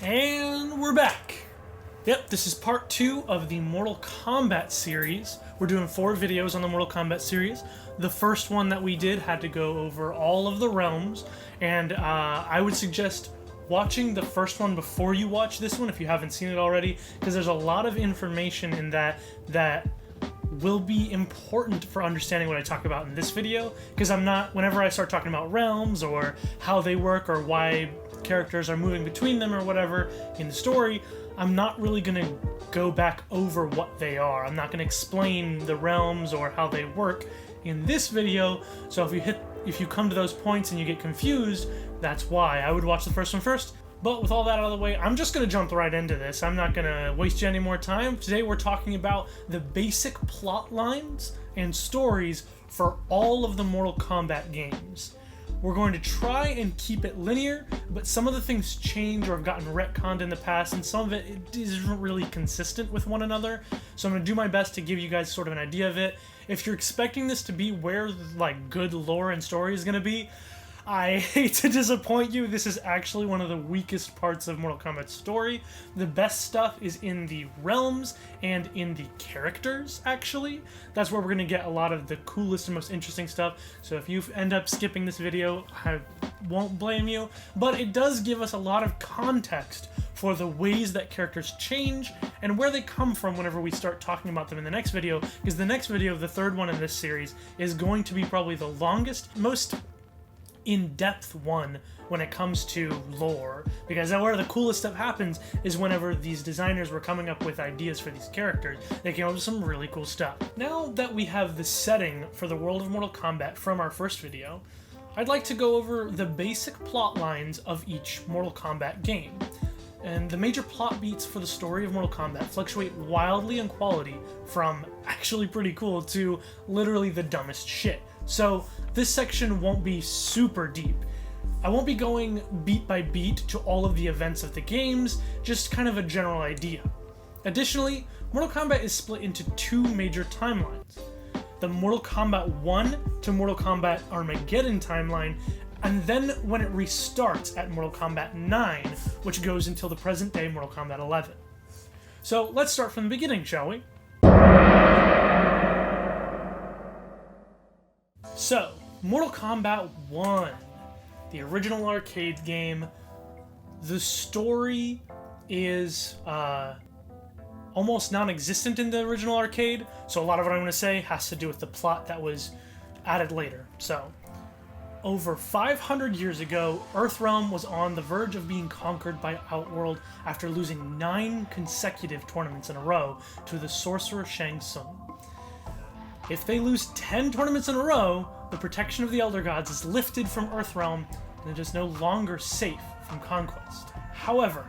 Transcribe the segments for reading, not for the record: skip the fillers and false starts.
And we're back. Yep, this is part 2 of the Mortal Kombat series. We're doing 4 videos on the Mortal Kombat series. The first one that we did had to go over all of the realms, and I would suggest watching the first one before you watch this one if you haven't seen it already, because there's a lot of information in that will be important for understanding what I talk about in this video, because whenever I start talking about realms or how they work or why characters are moving between them or whatever in the story, I'm not really going to go back over what they are. I'm not going to explain the realms or how they work in this video, so if you come to those points and you get confused, that's why. I would watch the first one first. But with all that out of the way, I'm just going to jump right into this. I'm not going to waste you any more time. Today we're talking about the basic plot lines and stories for all of the Mortal Kombat games. We're going to try and keep it linear, but some of the things change or have gotten retconned in the past, and some of it isn't really consistent with one another. So I'm going to do my best to give you guys sort of an idea of it. If you're expecting this to be where like good lore and story is going to be, I hate to disappoint you, this is actually one of the weakest parts of Mortal Kombat's story. The best stuff is in the realms and in the characters, actually. That's where we're going to get a lot of the coolest and most interesting stuff. So if you end up skipping this video, I won't blame you. But it does give us a lot of context for the ways that characters change and where they come from whenever we start talking about them in the next video, because the next video, the third one in this series, is going to be probably the longest, most in-depth one when it comes to lore, because where the coolest stuff happens is whenever these designers were coming up with ideas for these characters, they came up with some really cool stuff. Now that we have the setting for the world of Mortal Kombat from our first video, I'd like to go over the basic plot lines of each Mortal Kombat game. And the major plot beats for the story of Mortal Kombat fluctuate wildly in quality, from actually pretty cool to literally the dumbest shit. So this section won't be super deep. I won't be going beat by beat to all of the events of the games, just kind of a general idea. Additionally, Mortal Kombat is split into 2 major timelines. The Mortal Kombat 1 to Mortal Kombat Armageddon timeline, and then when it restarts at Mortal Kombat 9, which goes until the present day Mortal Kombat 11. So let's start from the beginning, shall we? So, Mortal Kombat 1, the original arcade game. The story is almost non-existent in the original arcade, so a lot of what I'm going to say has to do with the plot that was added later. So, over 500 years ago, Earthrealm was on the verge of being conquered by Outworld after losing 9 consecutive tournaments in a row to the sorcerer Shang Tsung. If they lose 10 tournaments in a row, the protection of the Elder Gods is lifted from Earthrealm, and it is no longer safe from conquest. However,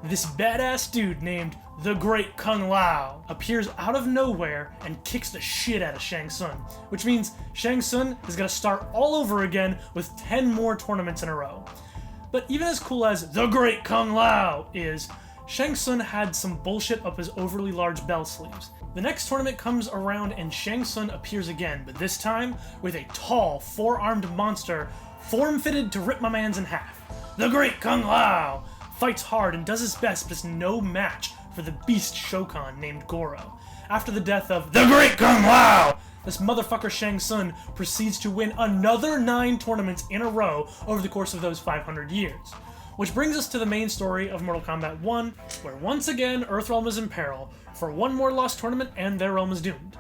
this badass dude named the Great Kung Lao appears out of nowhere and kicks the shit out of Shang Tsung, which means Shang Tsung is going to start all over again with 10 more tournaments in a row. But even as cool as the Great Kung Lao is, Shang Tsung had some bullshit up his overly large bell sleeves. The next tournament comes around and Shang Tsung appears again, but this time with a tall, 4-armed monster form-fitted to rip my mans in half. The Great Kung Lao fights hard and does his best, but is no match for the beast Shokan named Goro. After the death of the Great Kung Lao, this motherfucker Shang Tsung proceeds to win another 9 tournaments in a row over the course of those 500 years. Which brings us to the main story of Mortal Kombat 1, where once again Earthrealm is in peril for one more lost tournament and their realm is doomed.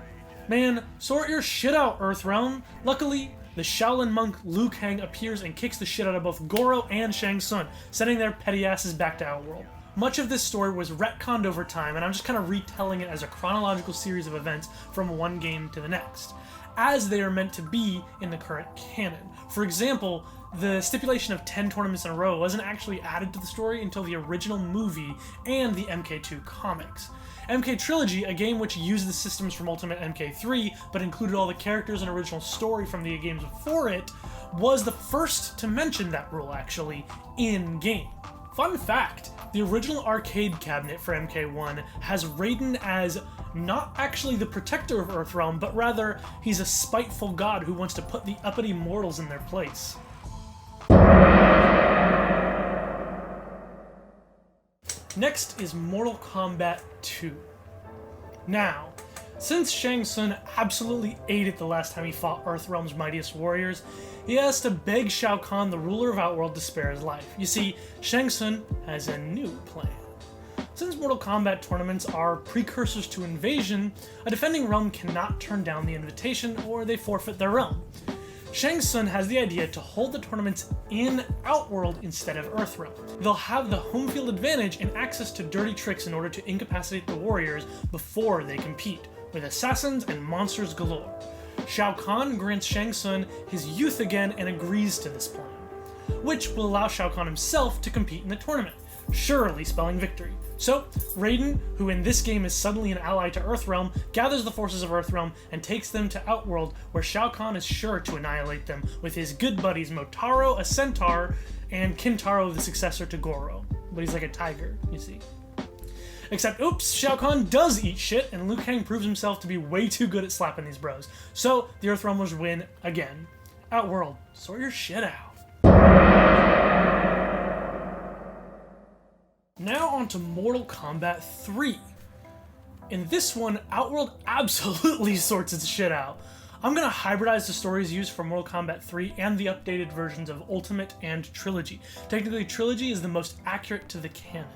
Man, sort your shit out, Earthrealm. Luckily, the Shaolin monk Liu Kang appears and kicks the shit out of both Goro and Shang Tsung, sending their petty asses back to Outworld. Much of this story was retconned over time, and I'm just kind of retelling it as a chronological series of events from one game to the next, as they are meant to be in the current canon. For example, the stipulation of 10 tournaments in a row wasn't actually added to the story until the original movie and the MK2 comics. MK Trilogy, a game which used the systems from Ultimate MK3 but included all the characters and original story from the games before it, was the first to mention that rule actually in-game. Fun fact, the original arcade cabinet for MK1 has Raiden as not actually the protector of Earthrealm, but rather he's a spiteful god who wants to put the uppity mortals in their place. Next is Mortal Kombat 2. Now, since Shang Tsung absolutely ate it the last time he fought Earthrealm's mightiest warriors, he has to beg Shao Kahn, the ruler of Outworld, to spare his life. You see, Shang Tsung has a new plan. Since Mortal Kombat tournaments are precursors to Invasion, a defending realm cannot turn down the invitation or they forfeit their realm. Shang Tsung has the idea to hold the tournaments in Outworld instead of Earthrealm. They'll have the home field advantage and access to dirty tricks in order to incapacitate the warriors before they compete, with assassins and monsters galore. Shao Kahn grants Shang Tsung his youth again and agrees to this plan, which will allow Shao Kahn himself to compete in the tournament, surely spelling victory. So, Raiden, who in this game is suddenly an ally to Earthrealm, gathers the forces of Earthrealm and takes them to Outworld, where Shao Kahn is sure to annihilate them with his good buddies Motaro, a centaur, and Kintaro, the successor to Goro. But he's like a tiger, you see. Except, oops, Shao Kahn does eat shit, and Liu Kang proves himself to be way too good at slapping these bros. So, the Earthrealmers win again. Outworld, sort your shit out. Now on to Mortal Kombat 3. In this one, Outworld absolutely sorts its shit out. I'm gonna hybridize the stories used for Mortal Kombat 3 and the updated versions of Ultimate and Trilogy. Technically, Trilogy is the most accurate to the canon.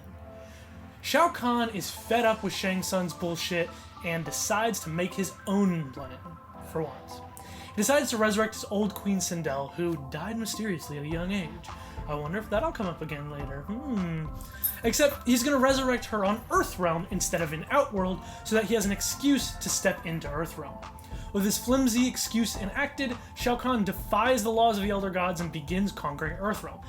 Shao Kahn is fed up with Shang Tsung's bullshit and decides to make his own plan, for once. He decides to resurrect his old Queen Sindel, who died mysteriously at a young age. I wonder if that'll come up again later. Except he's going to resurrect her on Earthrealm instead of in Outworld, so that he has an excuse to step into Earthrealm. With his flimsy excuse enacted, Shao Kahn defies the laws of the Elder Gods and begins conquering Earthrealm.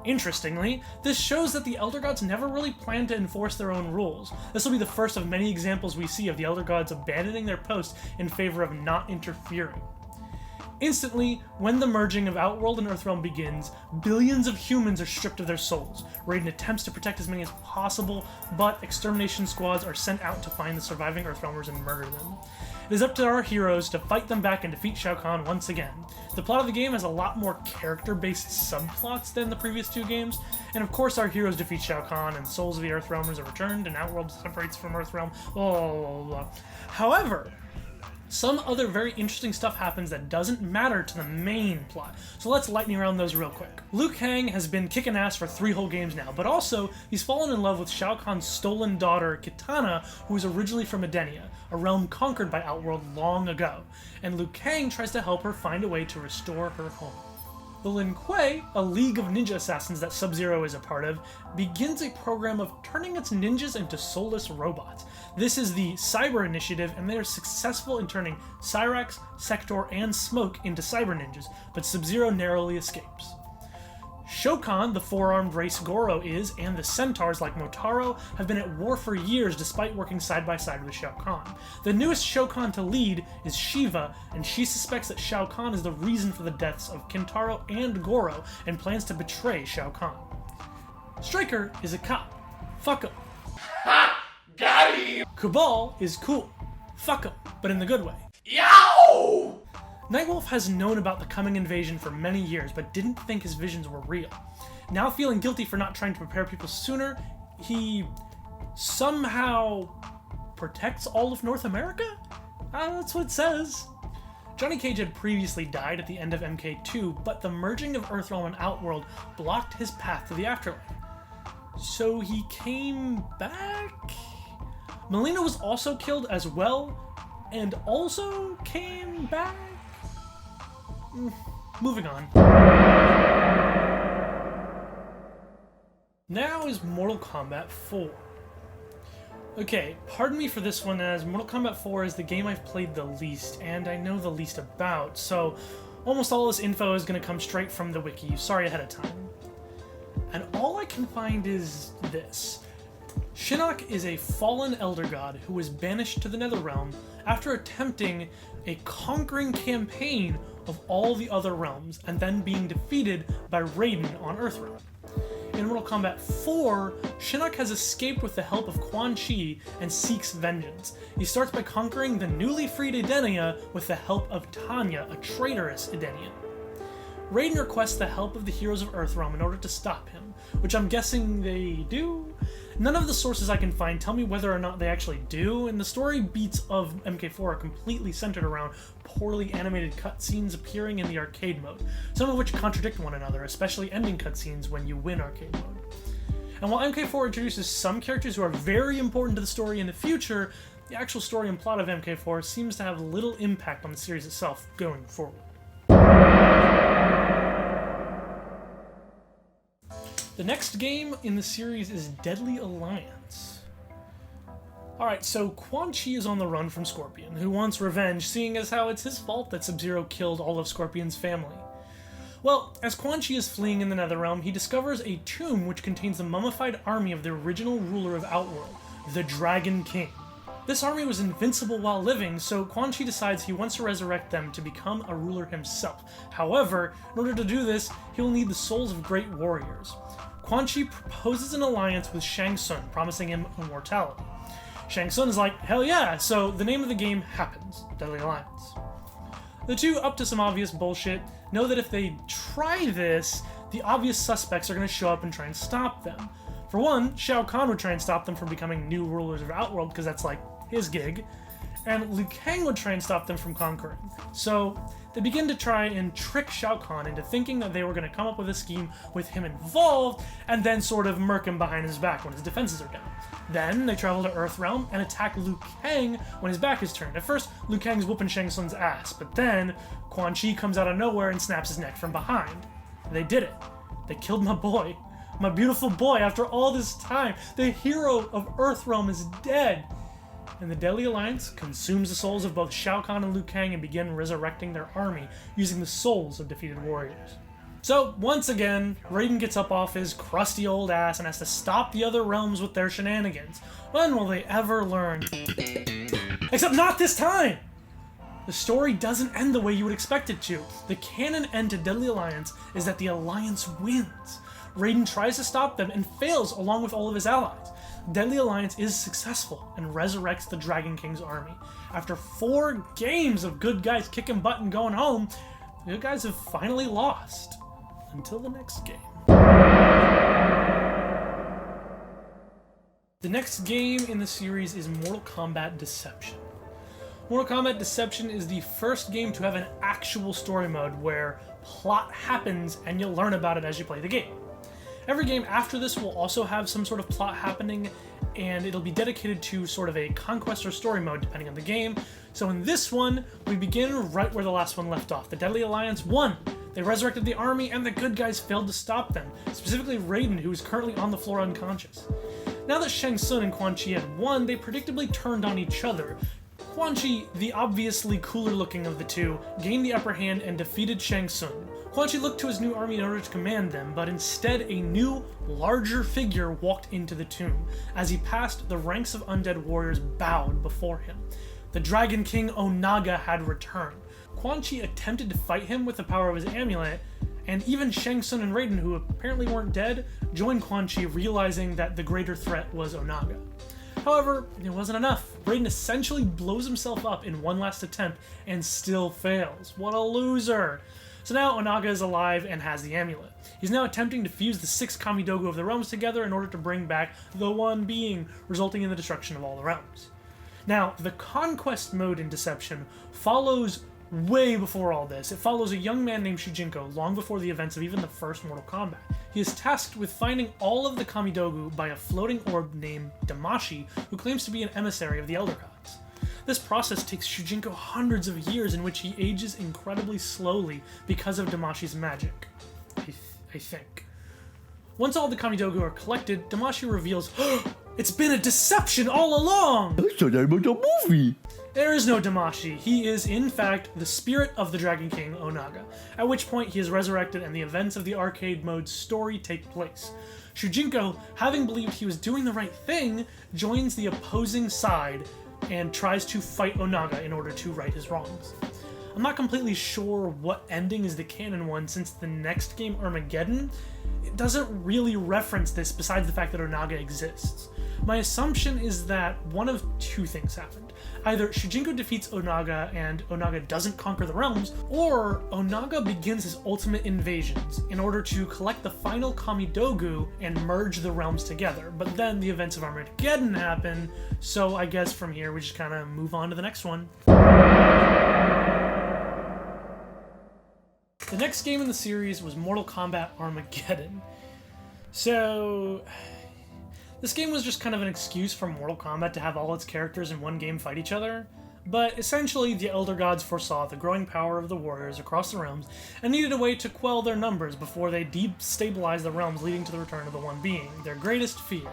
Interestingly, this shows that the Elder Gods never really planned to enforce their own rules. This will be the first of many examples we see of the Elder Gods abandoning their post in favor of not interfering. Instantly, when the merging of Outworld and Earthrealm begins, billions of humans are stripped of their souls. Raiden attempts to protect as many as possible, but extermination squads are sent out to find the surviving Earthrealmers and murder them. It is up to our heroes to fight them back and defeat Shao Kahn once again. The plot of the game has a lot more character-based subplots than the previous two games, and of course our heroes defeat Shao Kahn and the souls of the Earthrealmers are returned and Outworld separates from Earthrealm, blah blah blah. However, some other very interesting stuff happens that doesn't matter to the main plot, so let's lightning around those real quick. Liu Kang has been kicking ass for 3 whole games now, but also he's fallen in love with Shao Kahn's stolen daughter, Kitana, who was originally from Edenia, a realm conquered by Outworld long ago, and Liu Kang tries to help her find a way to restore her home. The Lin Kuei, a league of ninja assassins that Sub-Zero is a part of, begins a program of turning its ninjas into soulless robots. This is the Cyber Initiative, and they are successful in turning Cyrax, Sector, and Smoke into cyber ninjas, but Sub-Zero narrowly escapes. Shokan, the 4-armed race Goro is, and the centaurs like Motaro, have been at war for years despite working side by side with Shao Kahn. The newest Shokan to lead is Shiva, and she suspects that Shao Kahn is the reason for the deaths of Kintaro and Goro, and plans to betray Shao Kahn. Striker is a cop. Fuck him. Ha! Got him! Kubal is cool. Fuck him, but in the good way. Yow! Nightwolf has known about the coming invasion for many years, but didn't think his visions were real. Now feeling guilty for not trying to prepare people sooner, he somehow protects all of North America? That's what it says. Johnny Cage had previously died at the end of MK2, but the merging of Earthrealm and Outworld blocked his path to the afterlife. So he came back? Melina was also killed as well, and also came back? Moving on. Now is Mortal Kombat 4. Okay, pardon me for this one, as Mortal Kombat 4 is the game I've played the least, and I know the least about, so almost all this info is going to come straight from the wiki. Sorry ahead of time. And all I can find is this. Shinnok is a fallen Elder God who was banished to the Netherrealm after attempting a conquering campaign of all the other realms and then being defeated by Raiden on Earthrealm. In Mortal Kombat 4, Shinnok has escaped with the help of Quan Chi and seeks vengeance. He starts by conquering the newly freed Edenia with the help of Tanya, a traitorous Edenian. Raiden requests the help of the heroes of Earthrealm in order to stop him, which I'm guessing they do, None of the sources I can find tell me whether or not they actually do, and the story beats of MK4 are completely centered around poorly animated cutscenes appearing in the arcade mode, some of which contradict one another, especially ending cutscenes when you win arcade mode. And while MK4 introduces some characters who are very important to the story in the future, the actual story and plot of MK4 seems to have little impact on the series itself going forward. The next game in the series is Deadly Alliance. Alright, so Quan Chi is on the run from Scorpion, who wants revenge, seeing as how it's his fault that Sub-Zero killed all of Scorpion's family. Well, as Quan Chi is fleeing in the Netherrealm, he discovers a tomb which contains the mummified army of the original ruler of Outworld, the Dragon King. This army was invincible while living, so Quan Chi decides he wants to resurrect them to become a ruler himself. However, in order to do this, he will need the souls of great warriors. Quan Chi proposes an alliance with Shang Tsung, promising him immortality. Shang Tsung is like, hell yeah, so the name of the game happens, Deadly Alliance. The two, up to some obvious bullshit, know that if they try this, the obvious suspects are going to show up and try and stop them. For one, Shao Kahn would try and stop them from becoming new rulers of Outworld, because that's like his gig, and Liu Kang would try and stop them from conquering. So they begin to try and trick Shao Kahn into thinking that they were going to come up with a scheme with him involved, and then sort of murk him behind his back when his defenses are down. Then they travel to Earthrealm and attack Liu Kang when his back is turned. At first, Liu Kang's whooping Shang Tsung's ass, but then Quan Chi comes out of nowhere and snaps his neck from behind. They did it. They killed my boy. My beautiful boy, after all this time. The hero of Earthrealm is dead. And the Deadly Alliance consumes the souls of both Shao Kahn and Liu Kang and begin resurrecting their army using the souls of defeated warriors. So, once again, Raiden gets up off his crusty old ass and has to stop the other realms with their shenanigans. When will they ever learn? Except not this time! The story doesn't end the way you would expect it to. The canon end to Deadly Alliance is that the Alliance wins. Raiden tries to stop them and fails along with all of his allies. Deadly Alliance is successful and resurrects the Dragon King's army. After 4 games of good guys kicking butt and going home, the good guys have finally lost. Until the next game. The next game in the series is Mortal Kombat Deception. Mortal Kombat Deception is the first game to have an actual story mode where plot happens and you'll learn about it as you play the game. Every game after this will also have some sort of plot happening, and it'll be dedicated to sort of a conquest or story mode depending on the game. So in this one, we begin right where the last one left off. The Deadly Alliance won. They resurrected the army, and the good guys failed to stop them, specifically Raiden, who is currently on the floor unconscious. Now that Shang Tsung and Quan Chi had won, they predictably turned on each other. Quan Chi, the obviously cooler looking of the two, gained the upper hand and defeated Shang Tsung. Quan Chi looked to his new army in order to command them, but instead a new, larger figure walked into the tomb. As he passed, the ranks of undead warriors bowed before him. The Dragon King Onaga had returned. Quan Chi attempted to fight him with the power of his amulet, and even Shang Tsung and Raiden, who apparently weren't dead, joined Quan Chi, realizing that the greater threat was Onaga. However, it wasn't enough. Raiden essentially blows himself up in one last attempt and still fails. What a loser! So now Onaga is alive and has the amulet. He's now attempting to fuse the 6 Kamidogu of the realms together in order to bring back the one being, resulting in the destruction of all the realms. Now, the conquest mode in Deception follows way before all this. It follows a young man named Shujinko long before the events of even the first Mortal Kombat. He is tasked with finding all of the Kamidogu by a floating orb named Damashi, who claims to be an emissary of the Elder Gods. This process takes Shujinko hundreds of years, in which he ages incredibly slowly because of Damashi's magic. I think. Once all the Kamidogu are collected, Damashi reveals, it's been a deception all along! That's the name of the movie! There is no Damashi. He is, in fact, the spirit of the Dragon King, Onaga, at which point he is resurrected and the events of the arcade mode story take place. Shujinko, having believed he was doing the right thing, joins the opposing side and tries to fight Onaga in order to right his wrongs. I'm not completely sure what ending is the canon one, since the next game, Armageddon, it doesn't really reference this besides the fact that Onaga exists. My assumption is that one of 2 things happened. Either Shujinko defeats Onaga and Onaga doesn't conquer the realms, or Onaga begins his ultimate invasions in order to collect the final Kamidogu and merge the realms together. But then the events of Armageddon happen, so I guess from here we just kind of move on to the next one. The next game in the series was Mortal Kombat Armageddon. So, this game was just kind of an excuse for Mortal Kombat to have all its characters in one game fight each other, but essentially the Elder Gods foresaw the growing power of the warriors across the realms and needed a way to quell their numbers before they destabilized the realms, leading to the return of the One Being, their greatest fear.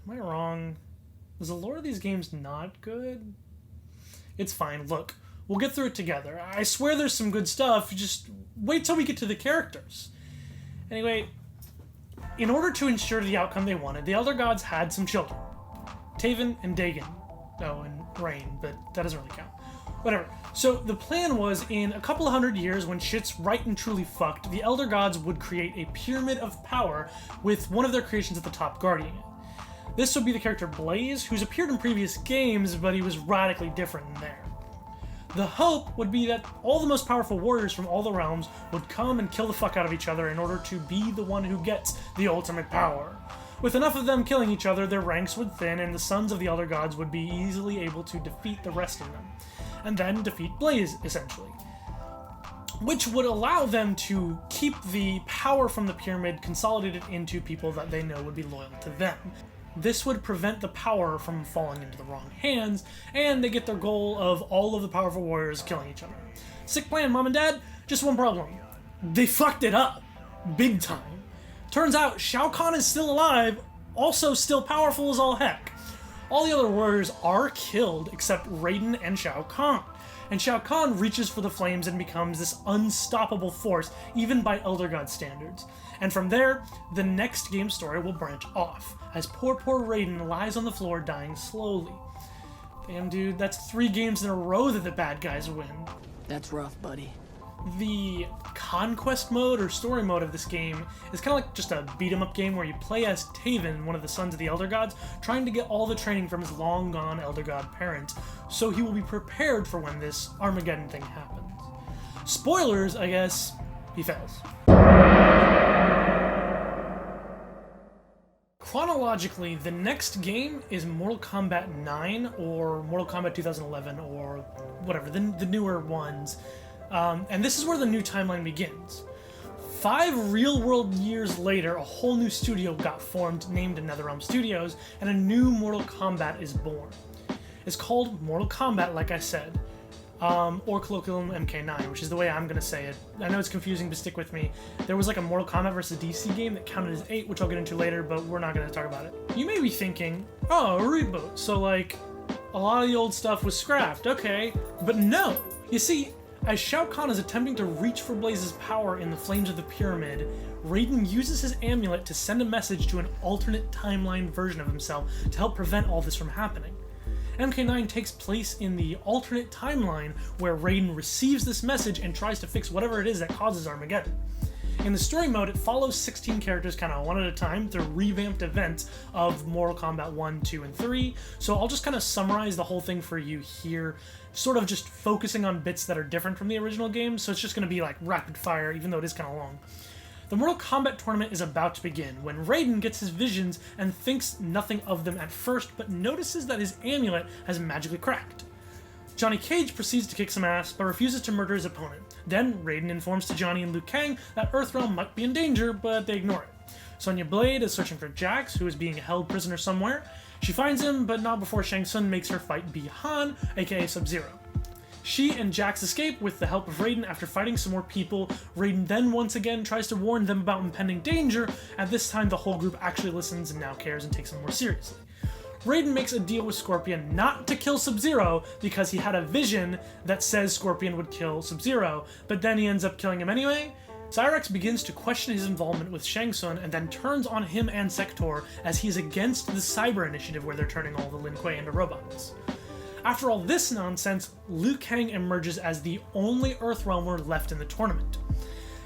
Am I wrong? Was the lore of these games not good? It's fine, look, we'll get through it together. I swear there's some good stuff, just wait till we get to the characters. Anyway, in order to ensure the outcome they wanted, the Elder Gods had some children. Taven and Dagon. Oh, and Rain, but that doesn't really count. Whatever. So the plan was, in a couple of hundred years, when shit's right and truly fucked, the Elder Gods would create a pyramid of power with one of their creations at the top guarding it. This would be the character Blaze, who's appeared in previous games, but he was radically different in there. The hope would be that all the most powerful warriors from all the realms would come and kill the fuck out of each other in order to be the one who gets the ultimate power. With enough of them killing each other, their ranks would thin and the sons of the Elder Gods would be easily able to defeat the rest of them. And then defeat Blaze, essentially. Which would allow them to keep the power from the pyramid consolidated into people that they know would be loyal to them. This would prevent the power from falling into the wrong hands, and they get their goal of all of the powerful warriors killing each other. Sick plan, Mom and Dad. Just one problem. They fucked it up. Big time. Turns out Shao Kahn is still alive, also still powerful as all heck. All the other warriors are killed except Raiden and Shao Kahn. And Shao Kahn reaches for the flames and becomes this unstoppable force, even by Elder God standards. And from there, the next game story will branch off, as poor Raiden lies on the floor dying slowly. Damn dude, that's 3 games in a row that the bad guys win. That's rough, buddy. The conquest mode or story mode of this game is kind of like just a beat-em-up game where you play as Taven, one of the sons of the Elder Gods, trying to get all the training from his long-gone Elder God parents, so he will be prepared for when this Armageddon thing happens. Spoilers, I guess, he fails. Chronologically, the next game is Mortal Kombat 9 or Mortal Kombat 2011 or whatever, the newer ones. And this is where the new timeline begins. 5 real-world years later, a whole new studio got formed named NetherRealm Studios, and a new Mortal Kombat is born. It's called Mortal Kombat, like I said, or colloquially MK9, which is the way I'm going to say it. I know it's confusing, but stick with me. There was like a Mortal Kombat vs. DC game that counted as 8, which I'll get into later, but we're not going to talk about it. You may be thinking, oh, a reboot, so like, a lot of the old stuff was scrapped, okay. But no! You see, as Shao Kahn is attempting to reach for Blaze's power in the flames of the pyramid, Raiden uses his amulet to send a message to an alternate timeline version of himself to help prevent all this from happening. MK9 takes place in the alternate timeline where Raiden receives this message and tries to fix whatever it is that causes Armageddon. In the story mode, it follows 16 characters kind of one at a time through revamped events of Mortal Kombat 1, 2, and 3, so I'll just kind of summarize the whole thing for you here, sort of just focusing on bits that are different from the original game, so it's just going to be like rapid fire, even though it is kind of long. The Mortal Kombat tournament is about to begin, when Raiden gets his visions and thinks nothing of them at first, but notices that his amulet has magically cracked. Johnny Cage proceeds to kick some ass, but refuses to murder his opponent. Then, Raiden informs to Johnny and Liu Kang that Earthrealm might be in danger, but they ignore it. Sonya Blade is searching for Jax, who is being held prisoner somewhere. She finds him, but not before Shang Tsung makes her fight Bi-Han, aka Sub-Zero. She and Jax escape with the help of Raiden after fighting some more people. Raiden then once again tries to warn them about impending danger. At this time, the whole group actually listens and now cares and takes them more seriously. Raiden makes a deal with Scorpion not to kill Sub-Zero because he had a vision that says Scorpion would kill Sub-Zero, but then he ends up killing him anyway. Cyrax begins to question his involvement with Shang Tsung and then turns on him and Sector as he is against the Cyber Initiative where they're turning all the Lin Kuei into robots. After all this nonsense, Liu Kang emerges as the only Earthrealmer left in the tournament.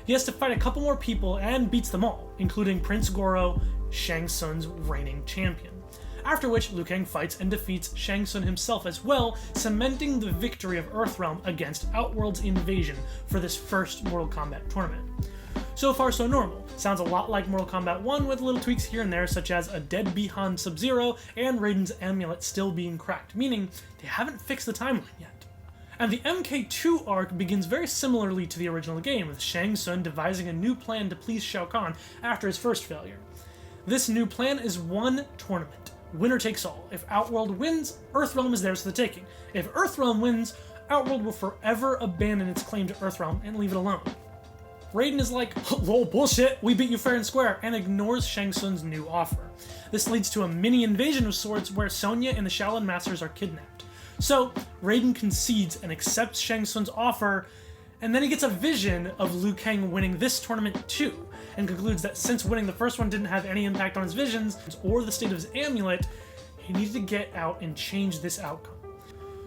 He has to fight a couple more people and beats them all, including Prince Goro, Shang Tsung's reigning champion. after which Liu Kang fights and defeats Shang Tsung himself as well, cementing the victory of Earthrealm against Outworld's invasion for this first Mortal Kombat tournament. So far so normal. Sounds a lot like Mortal Kombat 1 with little tweaks here and there, such as a dead Bi-Han Sub-Zero and Raiden's amulet still being cracked, meaning they haven't fixed the timeline yet. And the MK2 arc begins very similarly to the original game, with Shang Tsung devising a new plan to please Shao Kahn after his first failure. This new plan is one tournament. Winner takes all. If Outworld wins, Earthrealm is theirs for the taking. If Earthrealm wins, Outworld will forever abandon its claim to Earthrealm and leave it alone. Raiden is like, lol, bullshit, we beat you fair and square, and ignores Shang Tsung's new offer. This leads to a mini invasion of sorts where Sonya and the Shaolin Masters are kidnapped. So, Raiden concedes and accepts Shang Tsung's offer, and then he gets a vision of Liu Kang winning this tournament too, and concludes that since winning the first one didn't have any impact on his visions, or the state of his amulet, he needed to get out and change this outcome.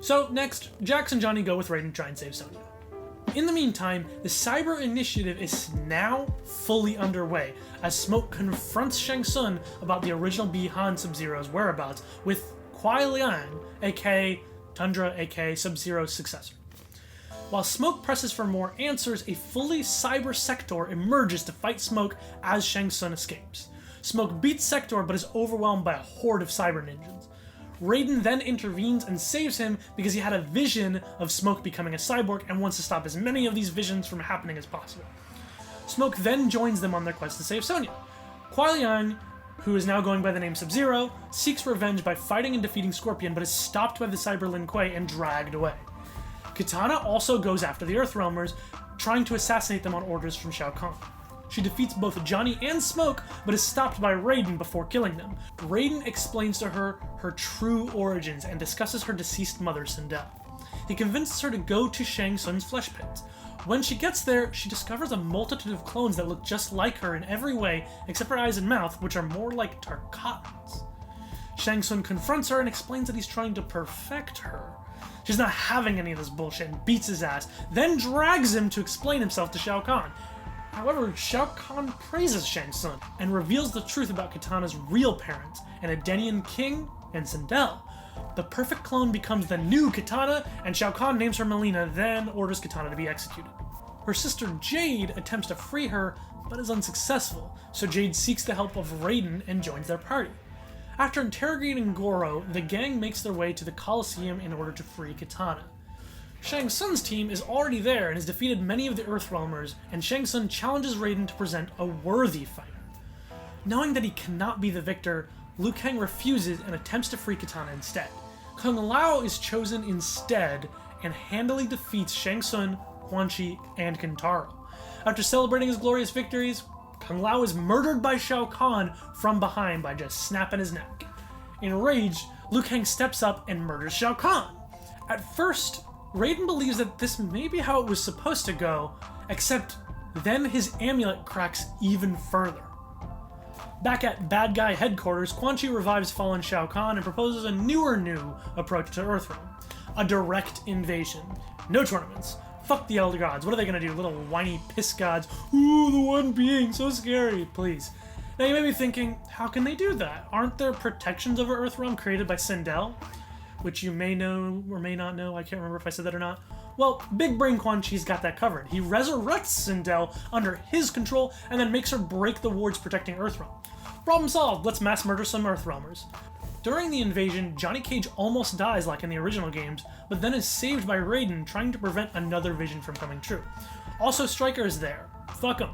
So next, Jax and Johnny go with Raiden to try and save Sonya. In the meantime, the Cyber Initiative is now fully underway, as Smoke confronts Shang Tsung about the original Bi-Han Sub-Zero's whereabouts with Kuai Liang, aka Tundra, aka Sub-Zero's successor. While Smoke presses for more answers, a fully Cyber Sector emerges to fight Smoke as Shang Tsung escapes. Smoke beats Sector but is overwhelmed by a horde of Cyber Ninjas. Raiden then intervenes and saves him because he had a vision of Smoke becoming a cyborg and wants to stop as many of these visions from happening as possible. Smoke then joins them on their quest to save Sonya. Kuai Liang, who is now going by the name Sub-Zero, seeks revenge by fighting and defeating Scorpion but is stopped by the Cyber Lin Kuei and dragged away. Kitana also goes after the Earthrealmers, trying to assassinate them on orders from Shao Kahn. She defeats both Johnny and Smoke, but is stopped by Raiden before killing them. Raiden explains to her her true origins and discusses her deceased mother, Sindel. He convinces her to go to Shang Tsung's flesh pit. When she gets there, she discovers a multitude of clones that look just like her in every way, except her eyes and mouth, which are more like Tarkatans. Shang Tsung confronts her and explains that he's trying to perfect her. She's not having any of this bullshit and beats his ass, then drags him to explain himself to Shao Kahn. However, Shao Kahn praises Shang Tsung and reveals the truth about Kitana's real parents, an Edenian king and Sindel. The perfect clone becomes the new Kitana, and Shao Kahn names her Melina, then orders Kitana to be executed. Her sister Jade attempts to free her, but is unsuccessful, so Jade seeks the help of Raiden and joins their party. After interrogating Goro, the gang makes their way to the Colosseum in order to free Kitana. Shang Tsung's team is already there and has defeated many of the Earthrealmers, and Shang Tsung challenges Raiden to present a worthy fighter. Knowing that he cannot be the victor, Liu Kang refuses and attempts to free Kitana instead. Kung Lao is chosen instead and handily defeats Shang Tsung, Quan Chi, and Kintaro. After celebrating his glorious victories, Kung Lao is murdered by Shao Kahn from behind by just snapping his neck. Enraged, Liu Kang steps up and murders Shao Kahn. At first, Raiden believes that this may be how it was supposed to go, except then his amulet cracks even further. Back at Bad Guy headquarters, Quan Chi revives fallen Shao Kahn and proposes a new approach to Earthrealm. A direct invasion. No tournaments. Fuck the Elder Gods. What are they gonna do? Little whiny piss gods. Ooh, the one being, so scary. Please. Now you may be thinking, how can they do that? Aren't there protections over Earthrealm created by Sindel? Which you may know or may not know. I can't remember if I said that or not. Well, Big Brain Quan Chi's got that covered. He resurrects Sindel under his control and then makes her break the wards protecting Earthrealm. Problem solved. Let's mass murder some Earthrealmers. During the invasion, Johnny Cage almost dies like in the original games, but then is saved by Raiden trying to prevent another vision from coming true. Also, Stryker is there. Fuck him.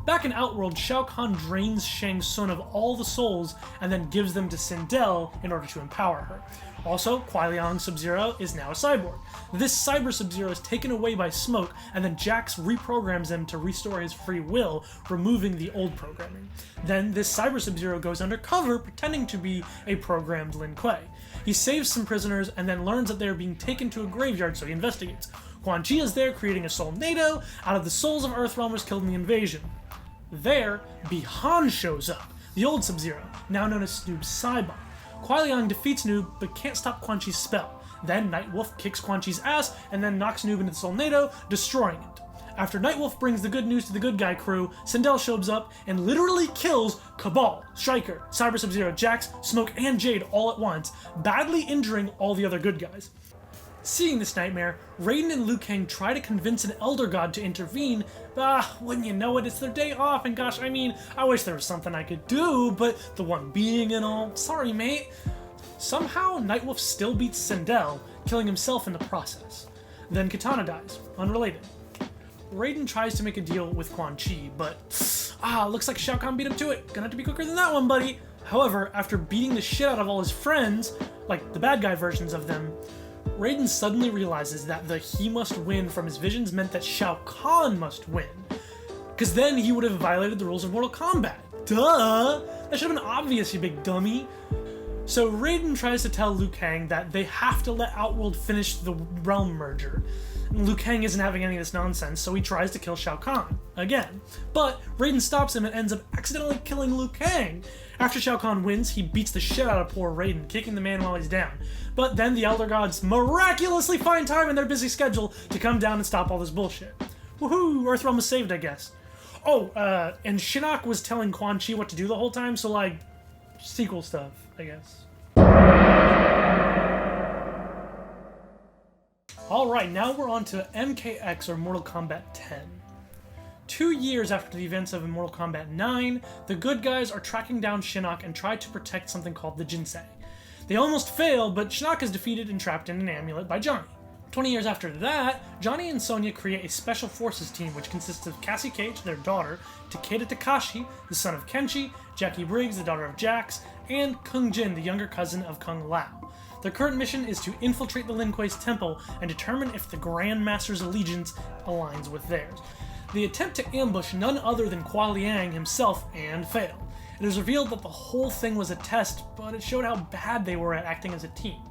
Back in Outworld, Shao Kahn drains Shang Tsung of all the souls and then gives them to Sindel in order to empower her. Also, Kuai Liang Sub-Zero is now a cyborg. This Cyber Sub-Zero is taken away by Smoke, and then Jax reprograms him to restore his free will, removing the old programming. Then this Cyber Sub-Zero goes undercover, pretending to be a programmed Lin Kuei. He saves some prisoners, and then learns that they are being taken to a graveyard, so he investigates. Quan Chi is there, creating a Soulnado out of the souls of Earthrealmers killed in the invasion. There, Bi-Han shows up, the old Sub-Zero, now known as Snoob's Saibon. Kuai Liang defeats Noob, but can't stop Quan Chi's spell. Then Nightwolf kicks Quan Chi's ass, and then knocks Noob into the Soulnado, destroying it. After Nightwolf brings the good news to the good guy crew, Sindel shows up and literally kills Cabal, Stryker, Cyber Sub-Zero, Jax, Smoke, and Jade all at once, badly injuring all the other good guys. Seeing this nightmare, Raiden and Liu Kang try to convince an Elder God to intervene, but wouldn't you know it, it's their day off, and gosh, I mean, I wish there was something I could do, but the one being and all, sorry mate. Somehow, Nightwolf still beats Sindel, killing himself in the process. Then Kitana dies, unrelated. Raiden tries to make a deal with Quan Chi, but looks like Shao Kahn beat him to it. Gonna have to be quicker than that one, buddy. However, after beating the shit out of all his friends, like the bad guy versions of them, Raiden suddenly realizes that the he must win from his visions meant that Shao Kahn must win. Because then he would have violated the rules of Mortal Kombat. Duh! That should have been obvious, you big dummy. So Raiden tries to tell Liu Kang that they have to let Outworld finish the realm merger. Liu Kang isn't having any of this nonsense, so he tries to kill Shao Kahn, again. But Raiden stops him and ends up accidentally killing Liu Kang. After Shao Kahn wins, he beats the shit out of poor Raiden, kicking the man while he's down. But then the Elder Gods miraculously find time in their busy schedule to come down and stop all this bullshit. Woohoo! Earthrealm is saved, I guess. Oh, and Shinnok was telling Quan Chi what to do the whole time, so like, sequel stuff, I guess. Alright, now we're on to MKX, or Mortal Kombat 10. 2 years after the events of Mortal Kombat 9, the good guys are tracking down Shinnok and try to protect something called the Jinsei. They almost fail, but Shinnok is defeated and trapped in an amulet by Johnny. 20 years after that, Johnny and Sonya create a special forces team which consists of Cassie Cage, their daughter, Takeda Takashi, the son of Kenshi, Jackie Briggs, the daughter of Jax, and Kung Jin, the younger cousin of Kung Lao. Their current mission is to infiltrate the Lin Kuei's temple and determine if the Grand Master's allegiance aligns with theirs. They attempt to ambush none other than Kuai Liang himself and fail. It is revealed that the whole thing was a test, but it showed how bad they were at acting as a team.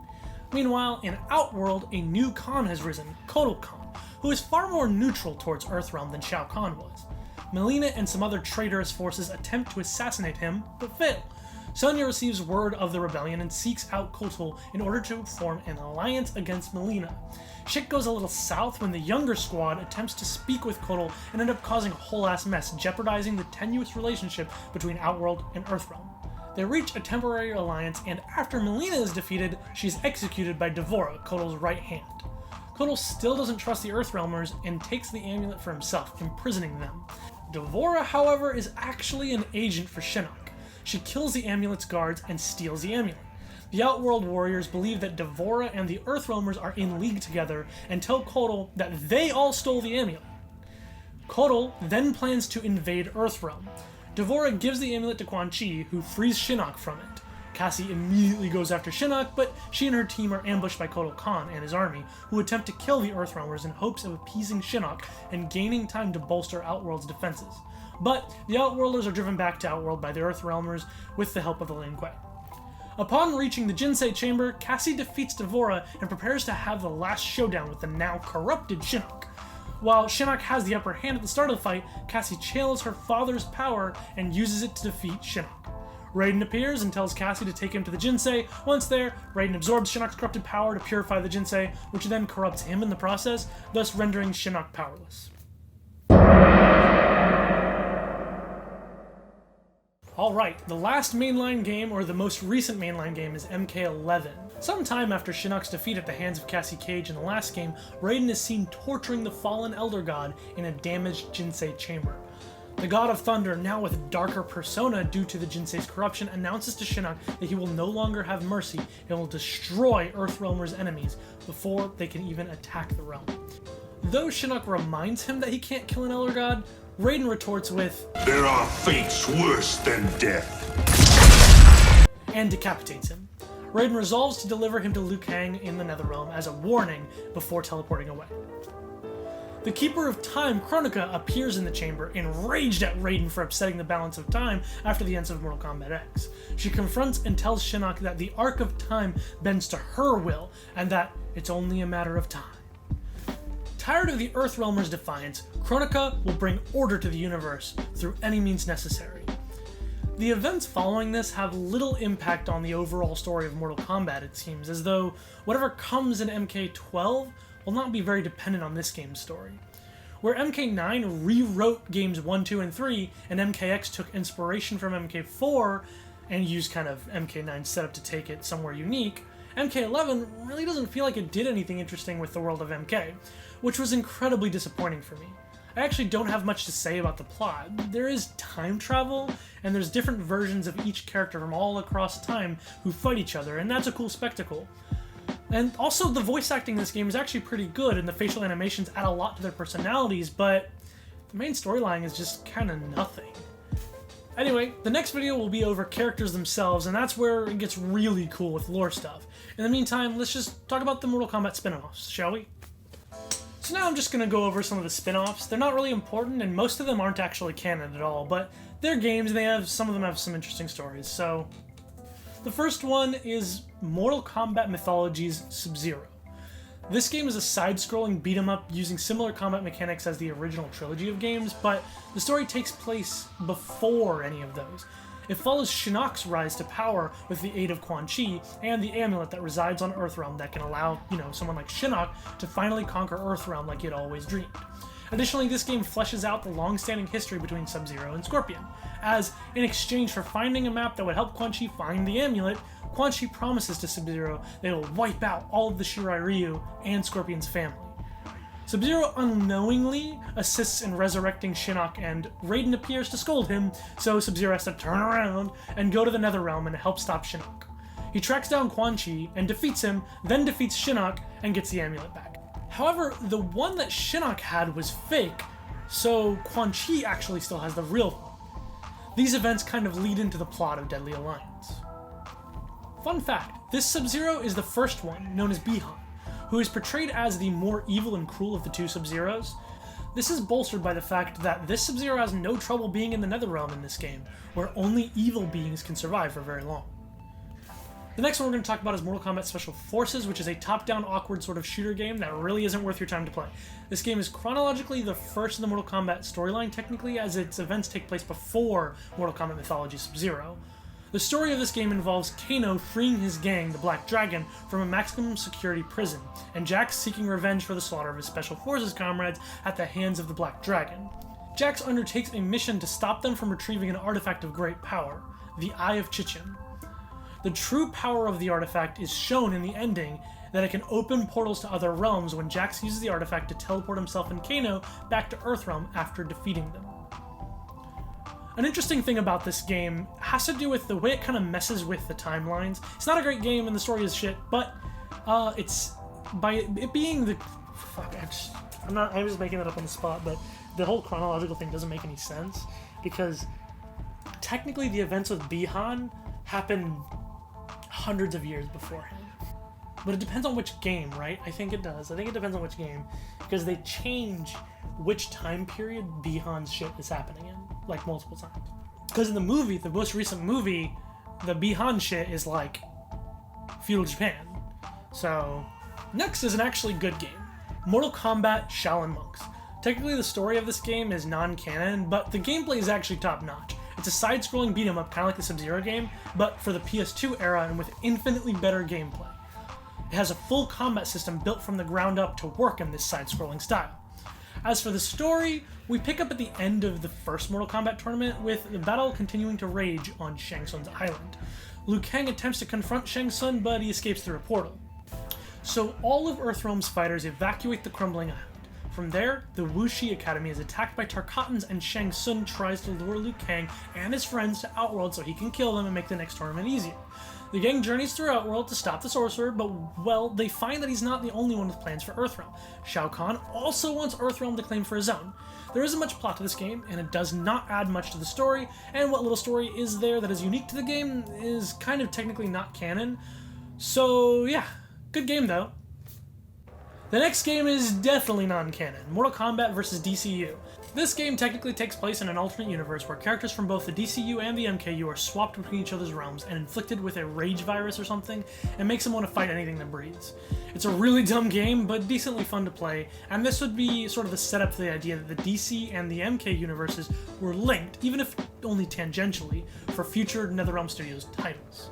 Meanwhile, in Outworld, a new Khan has risen, Kotal Khan, who is far more neutral towards Earthrealm than Shao Kahn was. Mileena and some other traitorous forces attempt to assassinate him, but fail. Sonya receives word of the rebellion and seeks out Kotal in order to form an alliance against Mileena. Shit goes a little south when the younger squad attempts to speak with Kotal and end up causing a whole ass mess, jeopardizing the tenuous relationship between Outworld and Earthrealm. They reach a temporary alliance, and after Mileena is defeated, she is executed by D'Vorah, Kotal's right hand. Kotal still doesn't trust the Earthrealmers and takes the amulet for himself, imprisoning them. D'Vorah, however, is actually an agent for Shinnok. She kills the amulet's guards and steals the amulet. The Outworld warriors believe that D'Vorah and the Earthrealmers are in league together and tell Kotal that they all stole the amulet. Kotal then plans to invade Earthrealm. D'Vorah gives the amulet to Quan Chi, who frees Shinnok from it. Cassie immediately goes after Shinnok, but she and her team are ambushed by Kotal Khan and his army, who attempt to kill the Earthrealmers in hopes of appeasing Shinnok and gaining time to bolster Outworld's defenses. But the Outworlders are driven back to Outworld by the Earthrealmers with the help of the Lin Kuei. Upon reaching the Jinsei chamber, Cassie defeats D'Vorah and prepares to have the last showdown with the now corrupted Shinnok. While Shinnok has the upper hand at the start of the fight, Cassie channels her father's power and uses it to defeat Shinnok. Raiden appears and tells Cassie to take him to the Jinsei. Once there, Raiden absorbs Shinnok's corrupted power to purify the Jinsei, which then corrupts him in the process, thus rendering Shinnok powerless. Alright, the last mainline game, or the most recent mainline game, is MK11. Sometime after Shinnok's defeat at the hands of Cassie Cage in the last game, Raiden is seen torturing the fallen Elder God in a damaged Jinsei chamber. The God of Thunder, now with a darker persona due to the Jinsei's corruption, announces to Shinnok that he will no longer have mercy and will destroy Earthrealmers' enemies before they can even attack the realm. Though Shinnok reminds him that he can't kill an Elder God, Raiden retorts with, "There are fates worse than death," and decapitates him. Raiden resolves to deliver him to Liu Kang in the Netherrealm as a warning before teleporting away. The Keeper of Time, Kronika, appears in the chamber, enraged at Raiden for upsetting the balance of time after the ends of Mortal Kombat X. She confronts and tells Shinnok that the Arc of Time bends to her will, and that it's only a matter of time. Tired of the Earthrealmers' defiance, Kronika will bring order to the universe through any means necessary. The events following this have little impact on the overall story of Mortal Kombat, it seems, as though whatever comes in MK12 will not be very dependent on this game's story. where MK9 rewrote games 1, 2, and 3, and MKX took inspiration from MK4 and used kind of MK9's setup to take it somewhere unique, MK11 really doesn't feel like it did anything interesting with the world of MK, which was incredibly disappointing for me. I actually don't have much to say about the plot. There is time travel, and there's different versions of each character from all across time who fight each other, and that's a cool spectacle. And also, the voice acting in this game is actually pretty good, and the facial animations add a lot to their personalities, but the main storyline is just kind of nothing. Anyway, the next video will be over characters themselves, and that's where it gets really cool with lore stuff. In the meantime, let's just talk about the Mortal Kombat spin-offs, shall we? So now I'm just going to go over some of the spin-offs. They're not really important, and most of them aren't actually canon at all, but they're games, and some of them have some interesting stories. So, the first one is Mortal Kombat Mythology's Sub-Zero. This game is a side-scrolling beat-em-up using similar combat mechanics as the original trilogy of games, but the story takes place before any of those. It follows Shinnok's rise to power with the aid of Quan Chi and the amulet that resides on Earthrealm that can allow, someone like Shinnok to finally conquer Earthrealm like he had always dreamed. Additionally, this game fleshes out the long-standing history between Sub-Zero and Scorpion, as, in exchange for finding a map that would help Quan Chi find the amulet, Quan Chi promises to Sub-Zero that it will wipe out all of the Shirai Ryu and Scorpion's family. Sub-Zero unknowingly assists in resurrecting Shinnok, and Raiden appears to scold him, so Sub-Zero has to turn around and go to the Netherrealm and help stop Shinnok. He tracks down Quan Chi and defeats him, then defeats Shinnok and gets the amulet back. However, the one that Shinnok had was fake, so Quan Chi actually still has the real one. These events kind of lead into the plot of Deadly Alliance. Fun fact, this Sub-Zero is the first one, known as Bi-Han, who is portrayed as the more evil and cruel of the two Sub-Zeros. This is bolstered by the fact that this Sub-Zero has no trouble being in the Netherrealm in this game, where only evil beings can survive for very long. The next one we're going to talk about is Mortal Kombat Special Forces, which is a top-down awkward sort of shooter game that really isn't worth your time to play. This game is chronologically the first in the Mortal Kombat storyline technically, as its events take place before Mortal Kombat Mythology Sub-Zero. The story of this game involves Kano freeing his gang, the Black Dragon, from a maximum security prison, and Jax seeking revenge for the slaughter of his Special Forces comrades at the hands of the Black Dragon. Jax undertakes a mission to stop them from retrieving an artifact of great power, the Eye of Chichen. The true power of the artifact is shown in the ending, that it can open portals to other realms when Jax uses the artifact to teleport himself and Kano back to Earthrealm after defeating them. An interesting thing about this game has to do with the way it kind of messes with the timelines. It's not a great game and the story is shit, but it's by it being the I'm just making that up on the spot, but the whole chronological thing doesn't make any sense because technically the events with Bi-Han happened hundreds of years beforehand. But it depends on which game, right? I think it does. I think it depends on which game, because they change which time period Bi-Han's shit is happening in, like multiple times. Because in the movie, the most recent movie, the Bi-Han shit is like feudal Japan. So, next is an actually good game, Mortal Kombat Shaolin Monks. Technically the story of this game is non-canon, but the gameplay is actually top-notch. It's a side-scrolling beat-em-up, kind of like the Sub-Zero game, but for the PS2 era and with infinitely better gameplay. It has a full combat system built from the ground up to work in this side-scrolling style. As for the story, we pick up at the end of the first Mortal Kombat tournament, with the battle continuing to rage on Shang Tsung's island. Liu Kang attempts to confront Shang Tsung, but he escapes through a portal. So all of Earthrealm's fighters evacuate the crumbling island. From there, the Wuxi Academy is attacked by Tarkatans, and Shang Tsung tries to lure Liu Kang and his friends to Outworld so he can kill them and make the next tournament easier. The gang journeys through Outworld to stop the sorcerer, but, well, they find that he's not the only one with plans for Earthrealm. Shao Kahn also wants Earthrealm to claim for his own. There isn't much plot to this game, and it does not add much to the story, and what little story is there that is unique to the game is kind of technically not canon. So, yeah, good game though. The next game is definitely non-canon, Mortal Kombat vs. DCU. This game technically takes place in an alternate universe where characters from both the DCU and the MKU are swapped between each other's realms and inflicted with a rage virus or something, and makes them want to fight anything that breathes. It's a really dumb game, but decently fun to play, and this would be sort of the setup for the idea that the DC and the MK universes were linked, even if only tangentially, for future NetherRealm Studios titles.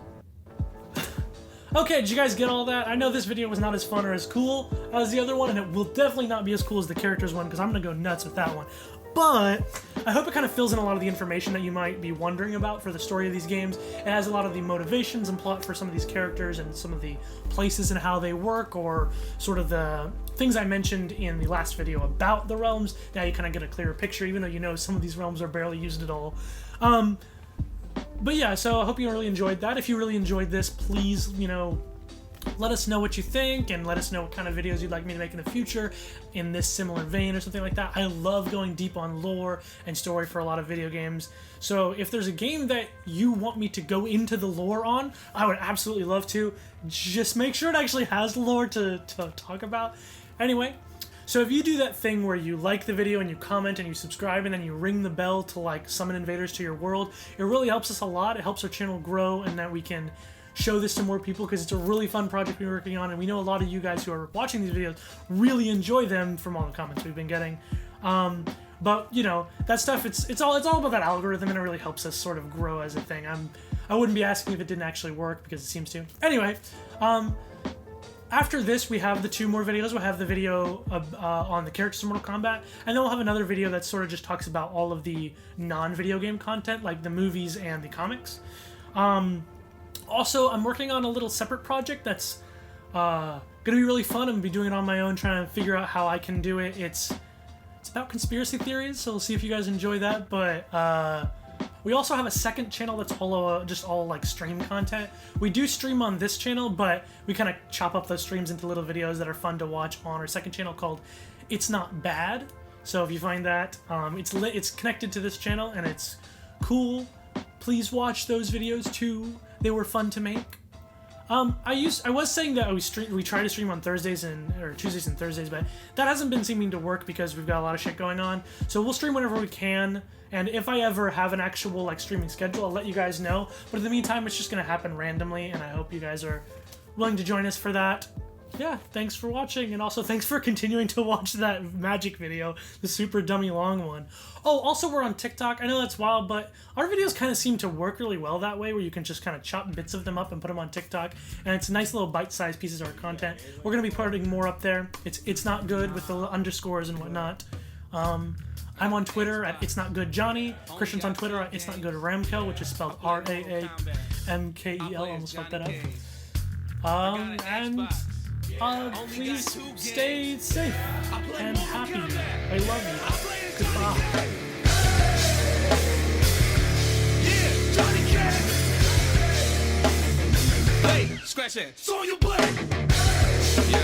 Okay, did you guys get all that? I know this video was not as fun or as cool as the other one, and it will definitely not be as cool as the characters one, because I'm going to go nuts with that one. But I hope it kind of fills in a lot of the information that you might be wondering about for the story of these games. It has a lot of the motivations and plot for some of these characters and some of the places and how they work, or sort of the things I mentioned in the last video about the realms. Now you kind of get a clearer picture, even though you know some of these realms are barely used at all. But yeah, so I hope you really enjoyed that. If you really enjoyed this, please, you know, let us know what you think, and let us know what kind of videos you'd like me to make in the future in this similar vein or something like that. I love going deep on lore and story for a lot of video games. So if there's a game that you want me to go into the lore on, I would absolutely love to. Just make sure it actually has lore to talk about. Anyway, so if you do that thing where you like the video and you comment and you subscribe and then you ring the bell to like summon invaders to your world, it really helps us a lot. It helps our channel grow, and that we can show this to more people, because it's a really fun project we're working on, and we know a lot of you guys who are watching these videos really enjoy them from all the comments we've been getting. But you know, that stuff, it's all about that algorithm, and it really helps us sort of grow as a thing. I wouldn't be asking if it didn't actually work, because it seems to. Anyway, after this, we have the 2 more videos. We'll have the video on the characters of Mortal Kombat, and then we'll have another video that sort of just talks about all of the non-video game content, like the movies and the comics. Also, I'm working on a little separate project that's gonna be really fun. I'm gonna be doing it on my own, trying to figure out how I can do it. It's about conspiracy theories, so we'll see if you guys enjoy that. But we also have a second channel that's all like stream content. We do stream on this channel, but we kind of chop up those streams into little videos that are fun to watch on our second channel called It's Not Bad. So if you find that, it's connected to this channel and it's cool, please watch those videos too. They were fun to make. I was saying that we try to stream on Thursdays or Tuesdays and Thursdays, but that hasn't been seeming to work because we've got a lot of shit going on. So we'll stream whenever we can, and if I ever have an actual like streaming schedule, I'll let you guys know. But in the meantime, it's just gonna happen randomly, and I hope you guys are willing to join us for that. Yeah, thanks for watching, and also thanks for continuing to watch that magic video, the super dummy long one. Oh, also we're on TikTok. I know that's wild, but our videos kind of seem to work really well that way, where you can just kind of chop bits of them up and put them on TikTok, and it's nice little bite-sized pieces of our content. We're going to be putting more up there. It's not good with the underscores and whatnot. I'm on Twitter at It's Not Good Johnny. Christian's on Twitter at It's Not Good Ramkel, which is spelled R-A-A-M-K-E-L. Almost fucked that up. Please stay safe and happy. I love you. Goodbye. Hey, scratch that. It's on your butt. Yeah.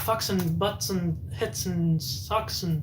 Fucks and butts and hits and sucks and